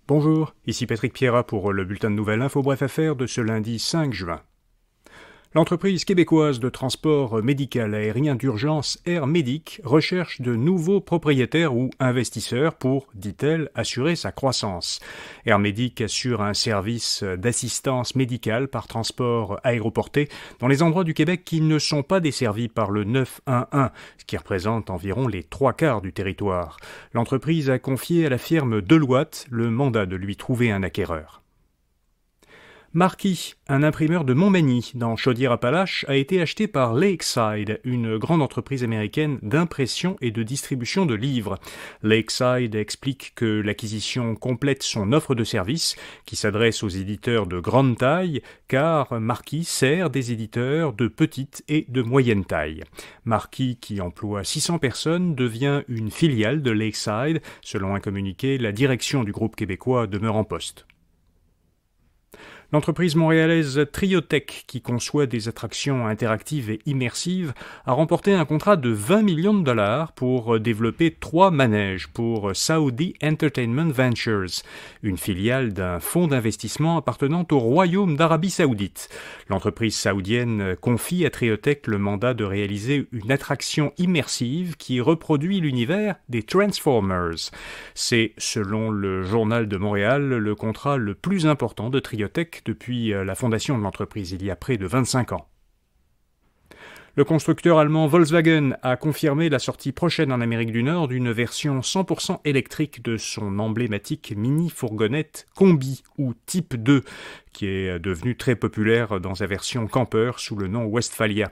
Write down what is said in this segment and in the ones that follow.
Bonjour, ici Patrick Pierrat pour le bulletin de nouvelles Info Bref Affaires de ce lundi 5 juin. L'entreprise québécoise de transport médical aérien d'urgence Air Médic recherche de nouveaux propriétaires ou investisseurs pour, dit-elle, assurer sa croissance. Air Médic assure un service d'assistance médicale par transport aéroporté dans les endroits du Québec qui ne sont pas desservis par le 911, ce qui représente environ les 3/4 du territoire. L'entreprise a confié à la firme Deloitte le mandat de lui trouver un acquéreur. Marquis, un imprimeur de Montmagny, dans Chaudière-Appalaches, a été acheté par Lakeside, une grande entreprise américaine d'impression et de distribution de livres. Lakeside explique que l'acquisition complète son offre de services, qui s'adresse aux éditeurs de grande taille, car Marquis sert des éditeurs de petite et de moyenne taille. Marquis, qui emploie 600 personnes, devient une filiale de Lakeside. Selon un communiqué, la direction du groupe québécois demeure en poste. L'entreprise montréalaise Triotech, qui conçoit des attractions interactives et immersives, a remporté un contrat de 20 millions de dollars pour développer 3 manèges pour Saudi Entertainment Ventures, une filiale d'un fonds d'investissement appartenant au Royaume d'Arabie Saoudite. L'entreprise saoudienne confie à Triotech le mandat de réaliser une attraction immersive qui reproduit l'univers des Transformers. C'est, selon le Journal de Montréal, le contrat le plus important de Triotech depuis la fondation de l'entreprise il y a près de 25 ans. Le constructeur allemand Volkswagen a confirmé la sortie prochaine en Amérique du Nord d'une version 100% électrique de son emblématique mini-fourgonnette Combi ou Type 2, qui est devenue très populaire dans sa version camper sous le nom Westphalia.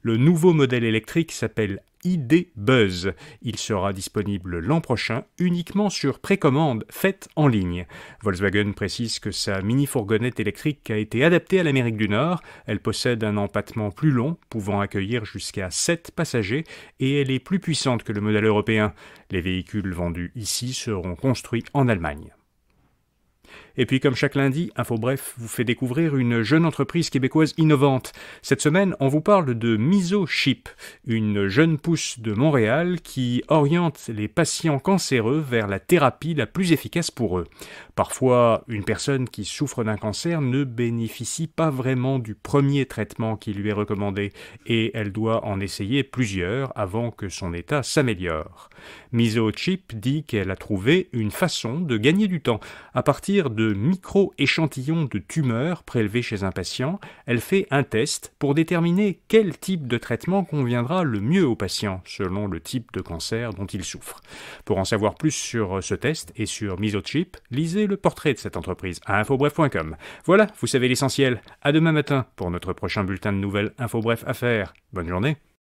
Le nouveau modèle électrique s'appelle ID Buzz. Il sera disponible l'an prochain uniquement sur précommande faite en ligne. Volkswagen précise que sa mini-fourgonnette électrique a été adaptée à l'Amérique du Nord. Elle possède un empattement plus long, pouvant accueillir jusqu'à 7 passagers, et elle est plus puissante que le modèle européen. Les véhicules vendus ici seront construits en Allemagne. Et puis, comme chaque lundi, Info Bref vous fait découvrir une jeune entreprise québécoise innovante. Cette semaine, on vous parle de MisoChip, une jeune pousse de Montréal qui oriente les patients cancéreux vers la thérapie la plus efficace pour eux. Parfois, une personne qui souffre d'un cancer ne bénéficie pas vraiment du premier traitement qui lui est recommandé et elle doit en essayer plusieurs avant que son état s'améliore. MisoChip dit qu'elle a trouvé une façon de gagner du temps. À partir de micro-échantillons de tumeurs prélevés chez un patient, elle fait un test pour déterminer quel type de traitement conviendra le mieux au patient, selon le type de cancer dont il souffre. Pour en savoir plus sur ce test et sur MisoChip, lisez le portrait de cette entreprise à infobref.com. Voilà, vous savez l'essentiel. À demain matin pour notre prochain bulletin de nouvelles Info Bref Affaires. Bonne journée.